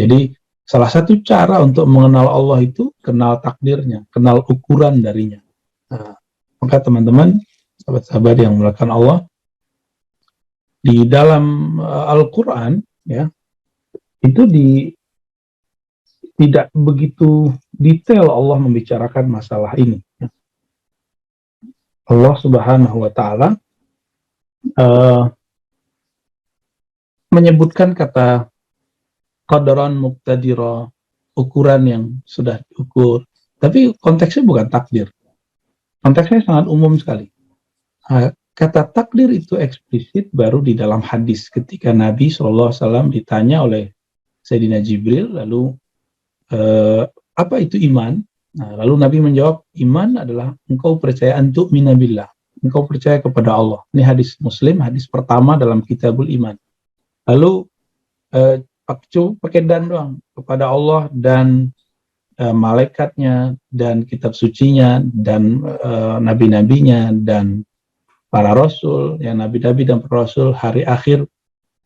Jadi salah satu cara untuk mengenal Allah itu kenal takdirnya, kenal ukuran darinya. Nah, maka teman-teman, sahabat-sahabat yang melakukan Allah, di dalam Al-Quran ya, itu tidak begitu detail Allah membicarakan masalah ini. Allah Subhanahu wa Ta'ala menyebutkan kata qadaran muqtadira, ukuran yang sudah diukur, tapi konteksnya bukan takdir. Konteksnya sangat umum sekali. Kata takdir itu eksplisit baru di dalam hadis ketika Nabi SAW ditanya oleh Sayyidina Jibril, lalu apa itu iman? Nah, lalu Nabi menjawab, iman adalah engkau percaya antuk minabillah, engkau percaya kepada Allah. Ini hadis Muslim, hadis pertama dalam Kitabul Iman. Lalu pakai dan doang, kepada Allah dan malaikatnya dan kitab sucinya dan nabi-nabinya dan para rasul, ya nabi-nabi dan para rasul, hari akhir.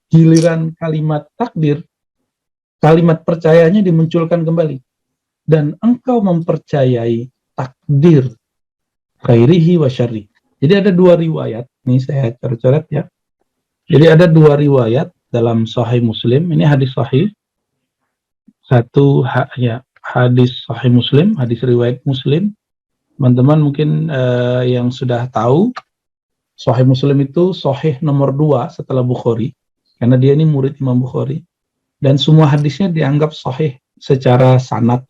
Giliran kalimat takdir, kalimat percayanya dimunculkan kembali. Dan engkau mempercayai takdir khairihi wa syarri. Jadi ada dua riwayat, ini saya coret-coret ya. Jadi ada dua riwayat dalam Sahih Muslim, ini hadis sahih. Satu hadis Sahih Muslim, hadis riwayat Muslim. Teman-teman mungkin yang sudah tahu, Sahih Muslim itu sahih nomor 2 setelah Bukhari, karena dia ini murid Imam Bukhari, dan semua hadisnya dianggap sahih secara sanad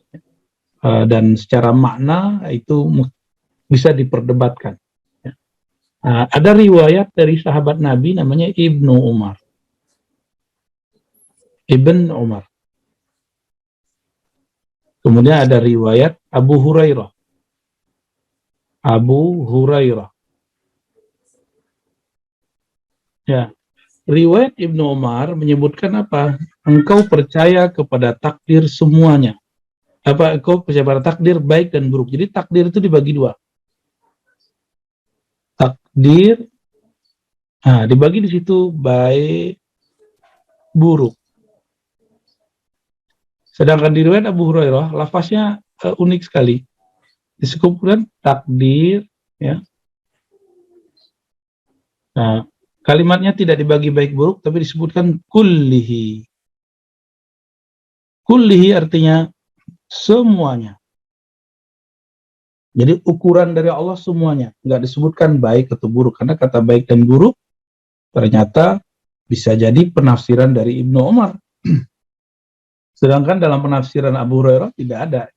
dan secara makna itu bisa diperdebatkan. Ada riwayat dari sahabat Nabi namanya Ibn Umar. Kemudian ada riwayat Abu Hurairah. Ya, riwayat Ibnu Umar menyebutkan apa? Engkau percaya kepada takdir semuanya. Engkau percaya pada takdir baik dan buruk. Jadi takdir itu dibagi dua. Takdir, dibagi di situ baik, buruk. Sedangkan di riwayat Abu Hurairah, lafaznya unik sekali. Disebutkan takdir, ya. Nah, kalimatnya tidak dibagi baik buruk, tapi disebutkan kullihi. Kullihi artinya semuanya. Jadi ukuran dari Allah semuanya. Nggak disebutkan baik atau buruk. Karena kata baik dan buruk ternyata bisa jadi penafsiran dari Ibnu Umar. Sedangkan dalam penafsiran Abu Hurairah tidak ada.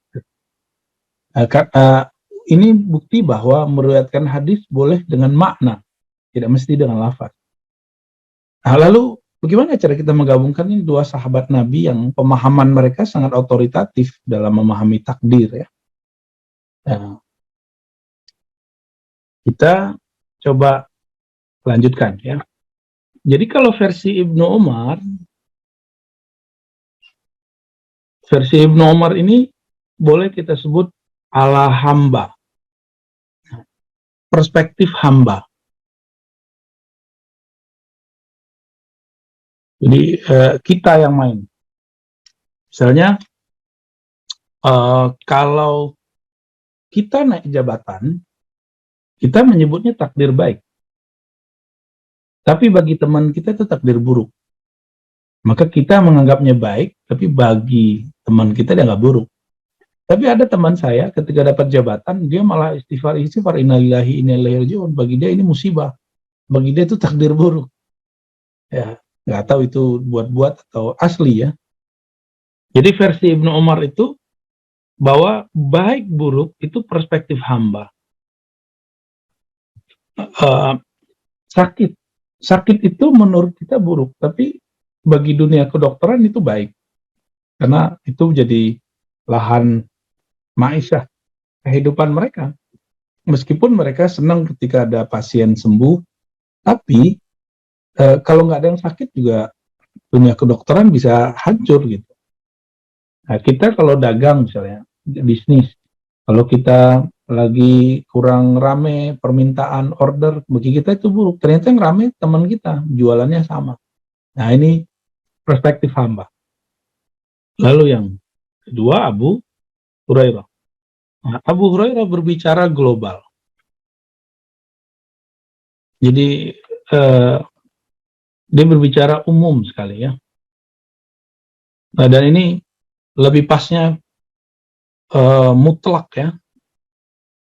Ini bukti bahwa meriwayatkan hadis boleh dengan makna, tidak mesti dengan lafaz. Lalu bagaimana cara kita menggabungkan ini dua sahabat Nabi yang pemahaman mereka sangat otoritatif dalam memahami takdir, ya. Kita coba lanjutkan, ya. Jadi kalau versi Ibnu Umar ini boleh kita sebut ala hamba, perspektif hamba. Jadi kita yang main. Misalnya kalau kita naik jabatan, kita menyebutnya takdir baik. Tapi bagi teman kita itu takdir buruk. Maka kita menganggapnya baik, tapi bagi teman kita dia nggak buruk. Tapi ada teman saya ketika dapat jabatan, dia malah istighfar innalillahi inna ilaihi raji'un. Bagi dia ini musibah. Bagi dia itu takdir buruk. Ya, nggak tahu itu buat-buat atau asli, ya. Jadi versi Ibnu Umar itu bahwa baik buruk itu perspektif hamba. Sakit itu menurut kita buruk, tapi bagi dunia kedokteran itu baik, karena itu jadi lahan ma'isyah, kehidupan mereka. Meskipun mereka senang ketika ada pasien sembuh, tapi kalau nggak ada yang sakit juga dunia kedokteran bisa hancur gitu. Nah, kita kalau dagang misalnya, bisnis, kalau kita lagi kurang rame permintaan order, bagi kita itu buruk. Ternyata yang rame teman kita, jualannya sama. Nah, ini perspektif hamba. Lalu yang kedua, Abu Hurairah. Nah, Abu Hurairah berbicara global. Jadi dia berbicara umum sekali ya. Nah, dan ini lebih pasnya mutlak ya,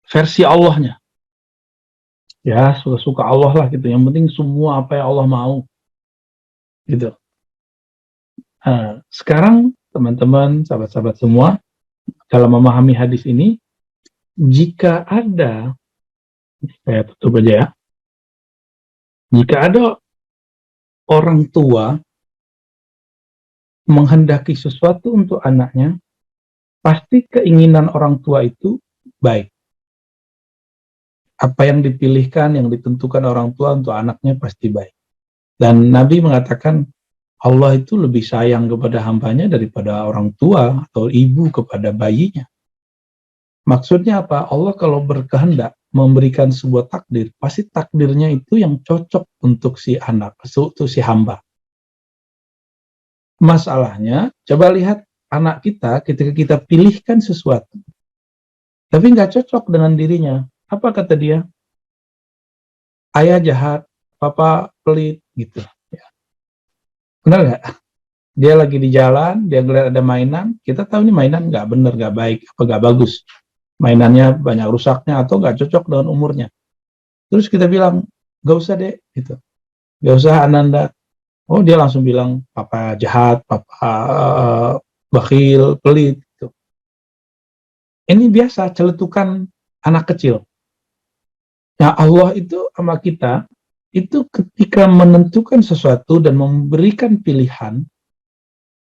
versi Allahnya. Ya, suka-suka Allah lah gitu. Yang penting semua apa yang Allah mau. Gitu. Nah, sekarang teman-teman, sahabat-sahabat semua, dalam memahami hadis ini, jika ada, saya tutup aja ya, jika ada orang tua menghendaki sesuatu untuk anaknya, pasti keinginan orang tua itu baik. Apa yang dipilihkan, yang ditentukan orang tua untuk anaknya pasti baik. Dan Nabi mengatakan, Allah itu lebih sayang kepada hambanya daripada orang tua atau ibu kepada bayinya. Maksudnya apa? Allah kalau berkehendak memberikan sebuah takdir, pasti takdirnya itu yang cocok untuk si anak, untuk si hamba. Masalahnya, coba lihat anak kita ketika kita pilihkan sesuatu, tapi nggak cocok dengan dirinya. Apa kata dia? Ayah jahat, papa pelit, gitu. Ya. Benar nggak? Dia lagi di jalan, dia ngeliat ada mainan, kita tahu ini mainan nggak bener, nggak baik, apa nggak bagus. Mainannya banyak rusaknya atau nggak cocok dengan umurnya. Terus kita bilang, nggak usah deh, gitu. Nggak usah Ananda. Oh, dia langsung bilang, papa jahat, papa bakhil, pelit. Gitu. Ini biasa, celetukan anak kecil. Nah, Allah itu sama kita, itu ketika menentukan sesuatu dan memberikan pilihan,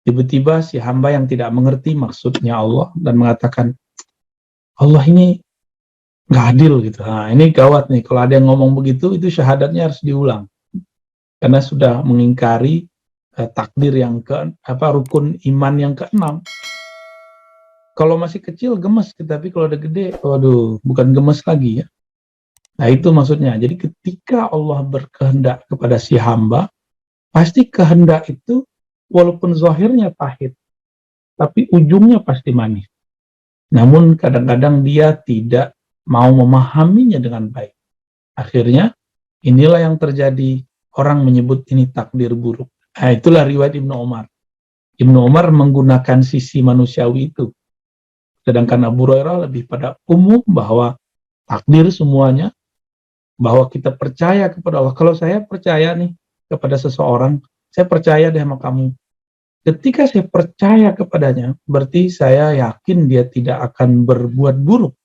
tiba-tiba si hamba yang tidak mengerti maksudnya Allah dan mengatakan, Allah ini nggak adil gitu. Nah, ini gawat nih. Kalau ada yang ngomong begitu, itu syahadatnya harus diulang. Karena sudah mengingkari takdir yang rukun iman yang keenam. Kalau masih kecil gemes, tapi kalau udah gede, waduh, bukan gemes lagi ya. Nah, itu maksudnya. Jadi ketika Allah berkehendak kepada si hamba, pasti kehendak itu walaupun zahirnya pahit, tapi ujungnya pasti manis. Namun kadang-kadang dia tidak mau memahaminya dengan baik. Akhirnya, inilah yang terjadi. Orang menyebut ini takdir buruk. Nah, itulah riwayat Ibnu Umar. Ibnu Umar menggunakan sisi manusiawi itu. Sedangkan Abu Hurairah lebih pada umum bahwa takdir semuanya, bahwa kita percaya kepada Allah. Kalau saya percaya nih kepada seseorang, saya percaya deh sama kamu. Ketika saya percaya kepadanya, berarti saya yakin dia tidak akan berbuat buruk.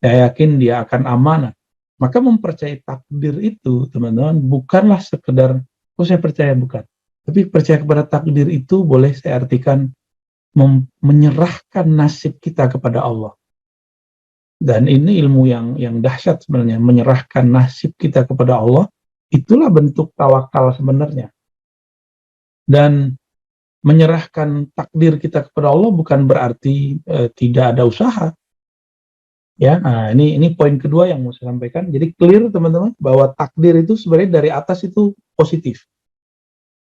Saya yakin dia akan amanah. Maka mempercayai takdir itu, teman-teman, bukanlah sekedar, oh saya percaya, bukan. Tapi percaya kepada takdir itu boleh saya artikan menyerahkan nasib kita kepada Allah. Dan ini ilmu yang dahsyat sebenarnya, menyerahkan nasib kita kepada Allah, itulah bentuk tawakal sebenarnya. Dan menyerahkan takdir kita kepada Allah bukan berarti tidak ada usaha. Ya, nah ini poin kedua yang mau saya sampaikan. Jadi clear teman-teman bahwa takdir itu sebenarnya dari atas itu positif.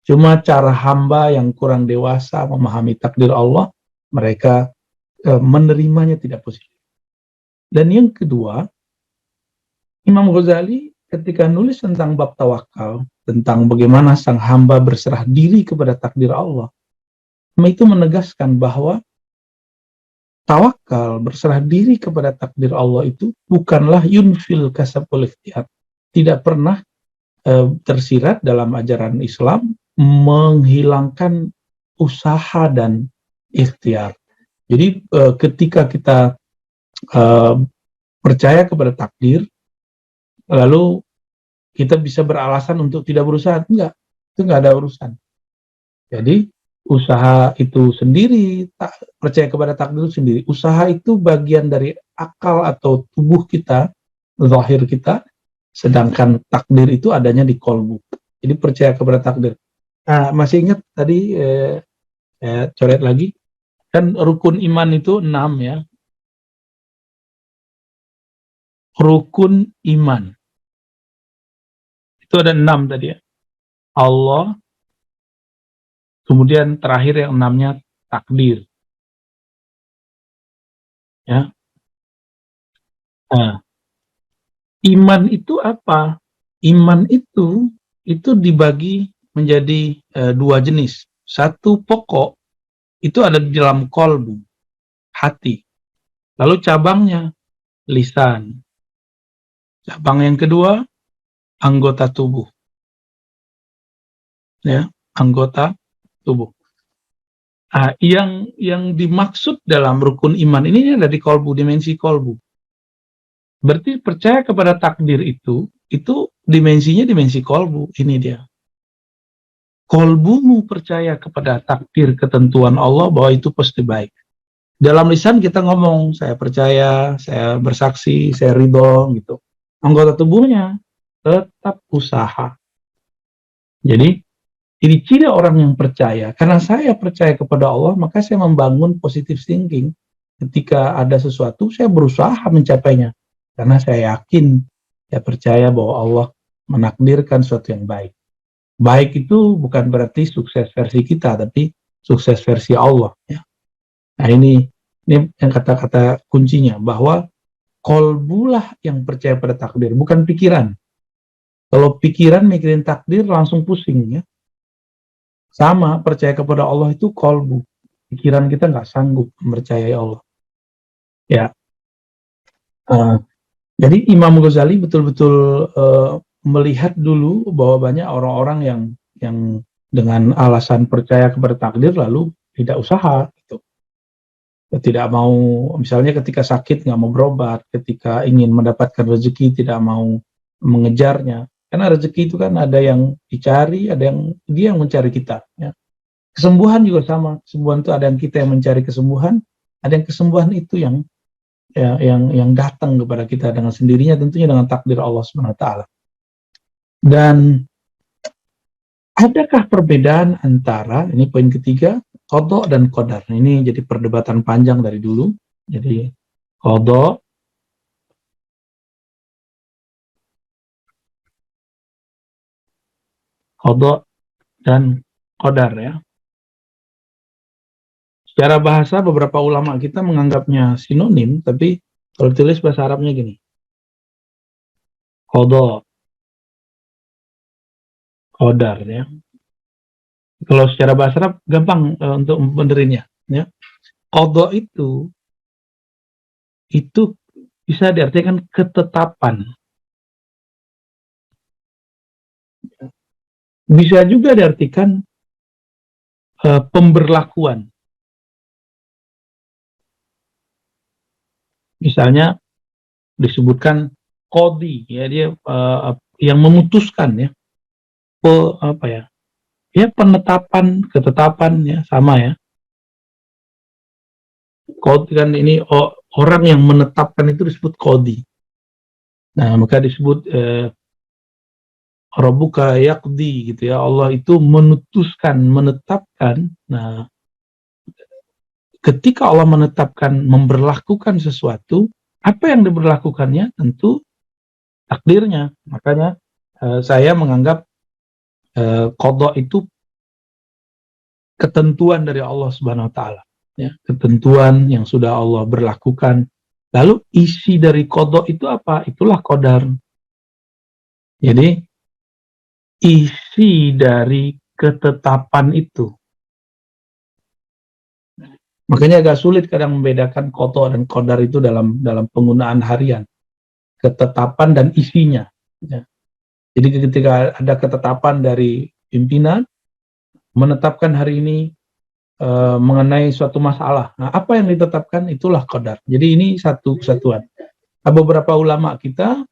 Cuma cara hamba yang kurang dewasa memahami takdir Allah, mereka menerimanya tidak positif. Dan yang kedua, Imam Ghazali ketika nulis tentang bab tawakal, tentang bagaimana sang hamba berserah diri kepada takdir Allah, itu menegaskan bahwa tawakal, berserah diri kepada takdir Allah itu bukanlah yunfil kasabul ikhtiyar. Tidak pernah tersirat dalam ajaran Islam menghilangkan usaha dan ikhtiar. Jadi ketika kita percaya kepada takdir, lalu kita bisa beralasan untuk tidak berusaha, enggak, itu enggak ada urusan. Jadi usaha itu sendiri, percaya kepada takdir itu sendiri. Usaha itu bagian dari akal atau tubuh kita, zahir kita, sedangkan takdir itu adanya di kolbu. Jadi percaya kepada takdir. Nah, masih ingat tadi coret lagi, kan rukun iman itu 6 ya. Rukun iman itu ada 6 tadi ya. Allah, kemudian terakhir yang 6-nya takdir. Ya. Nah, iman itu apa? Iman itu dibagi menjadi 2 jenis. Satu pokok itu ada di dalam kolbu, hati. Lalu cabangnya lisan. Cabang yang kedua anggota tubuh. Ya, anggota tubuh. Nah, yang dimaksud dalam rukun iman ini ada di kolbu, dimensi kolbu. Berarti percaya kepada takdir itu dimensinya dimensi kolbu. Ini dia. Kolbumu percaya kepada takdir ketentuan Allah bahwa itu pasti baik. Dalam lisan kita ngomong, saya percaya, saya bersaksi, saya ridho, gitu. Anggota tubuhnya tetap usaha. Jadi, ciri-ciri orang yang percaya, karena saya percaya kepada Allah, maka saya membangun positive thinking. Ketika ada sesuatu, saya berusaha mencapainya. Karena saya yakin, saya percaya bahwa Allah menakdirkan sesuatu yang baik. Baik itu bukan berarti sukses versi kita, tapi sukses versi Allah. Ya. Nah ini yang kata-kata kuncinya, bahwa kolbulah yang percaya pada takdir, bukan pikiran. Kalau pikiran mikirin takdir langsung pusing ya. Sama, percaya kepada Allah itu kolbu. Pikiran kita nggak sanggup mempercayai Allah. Ya. Jadi Imam Ghazali betul-betul melihat dulu bahwa banyak orang-orang yang dengan alasan percaya kepada takdir lalu tidak usaha gitu. Tidak mau, misalnya ketika sakit nggak mau berobat, ketika ingin mendapatkan rezeki tidak mau mengejarnya, karena rezeki itu kan ada yang dicari, ada yang dia yang mencari kita ya. Kesembuhan juga sama, kesembuhan itu ada yang kita yang mencari kesembuhan, ada yang kesembuhan itu yang datang kepada kita dengan sendirinya, tentunya dengan takdir Allah SWT. Dan adakah perbedaan antara, ini poin ketiga, qada dan qadar? Ini jadi perdebatan panjang dari dulu. Jadi qada dan qadar ya. Secara bahasa beberapa ulama kita menganggapnya sinonim, tapi kalau ditulis bahasa Arabnya gini. Qada, qadar ya. Kalau secara bahasa Arab gampang untuk membenerinnya ya. Qada itu bisa diartikan ketetapan. Bisa juga diartikan pemberlakuan. Misalnya disebutkan qadi ya, dia yang memutuskan ya. Penetapan, ketetapan ya, sama ya. Qadi kan ini orang yang menetapkan itu disebut qadi. Nah, maka disebut Rabbuka yaqdi gitu ya. Allah itu memutuskan, menetapkan. Nah, ketika Allah menetapkan, memberlakukan sesuatu, apa yang diberlakukannya? Tentu takdirnya. Makanya saya menganggap qada itu ketentuan dari Allah Subhanahu wa taala ya, ketentuan yang sudah Allah berlakukan. Lalu isi dari qada itu apa? Itulah qadar. Jadi isi dari ketetapan itu. Makanya agak sulit kadang membedakan qada dan qadar itu dalam penggunaan harian. Ketetapan dan isinya ya. Jadi ketika ada ketetapan dari pimpinan menetapkan hari ini mengenai suatu masalah. Nah, apa yang ditetapkan itulah qadar. Jadi ini satu kesatuan. Nah, beberapa ulama kita,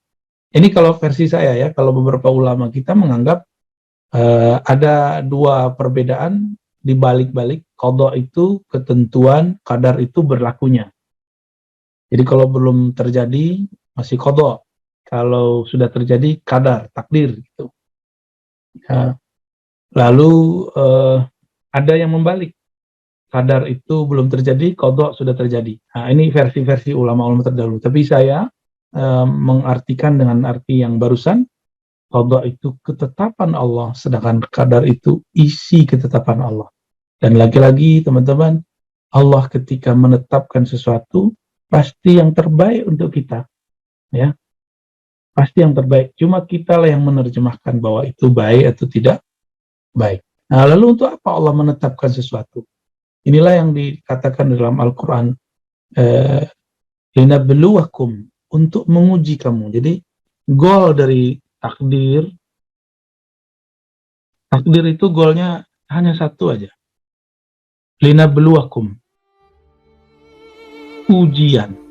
ini kalau versi saya ya, kalau beberapa ulama kita menganggap ada dua perbedaan dibalik-balik, qada itu ketentuan, qadar itu berlakunya. Jadi kalau belum terjadi masih qada, kalau sudah terjadi qadar, takdir gitu. Ya. Lalu ada yang membalik, qadar itu belum terjadi, qada sudah terjadi. Nah, ini versi-versi ulama-ulama terdahulu. Tapi saya mengartikan dengan arti yang barusan, qada itu ketetapan Allah, sedangkan qadar itu isi ketetapan Allah. Dan lagi-lagi teman-teman, Allah ketika menetapkan sesuatu pasti yang terbaik untuk kita, ya, pasti yang terbaik. Cuma kita lah yang menerjemahkan bahwa itu baik atau tidak baik. Nah, lalu untuk apa Allah menetapkan sesuatu? Inilah yang dikatakan dalam Al-Quran, linabluwakum, untuk menguji kamu. Jadi goal dari takdir itu goalnya hanya satu aja, linabluwakum, ujian.